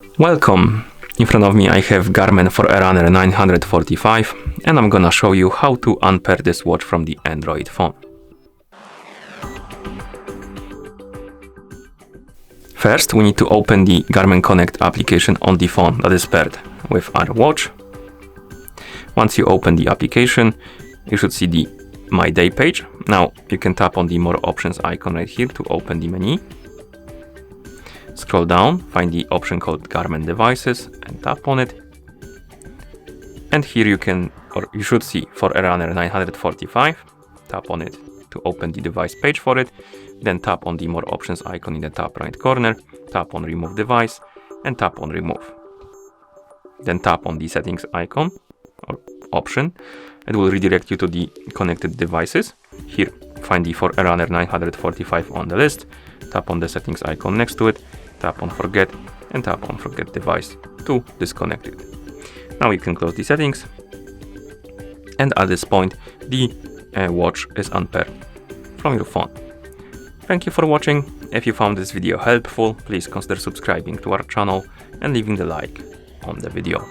Welcome! In front of me I have GARMIN Forerunner 945 and I'm gonna show you how to unpair this watch from the Android phone. First we need to open the GARMIN Connect application on the phone that is paired with our watch. Once you open the application, you should see the My Day page. Now you can tap on the More Options icon right here to open the menu. Scroll down, find the option called Garmin Devices and tap on it. And here you should see Forerunner 945. Tap on it to open the device page for it. Then tap on the More Options icon in the top right corner. Tap on Remove Device and tap on Remove. Then tap on the Settings icon or option. It will redirect you to the connected devices. Here, find the Forerunner 945 on the list. Tap on the Settings icon next to it. Tap on Forget and tap on Forget Device to disconnect it. Now you can close the settings, and at this point the watch is unpaired from your phone. Thank you for watching. If you found this video helpful, please consider subscribing to our channel and leaving the like on the video.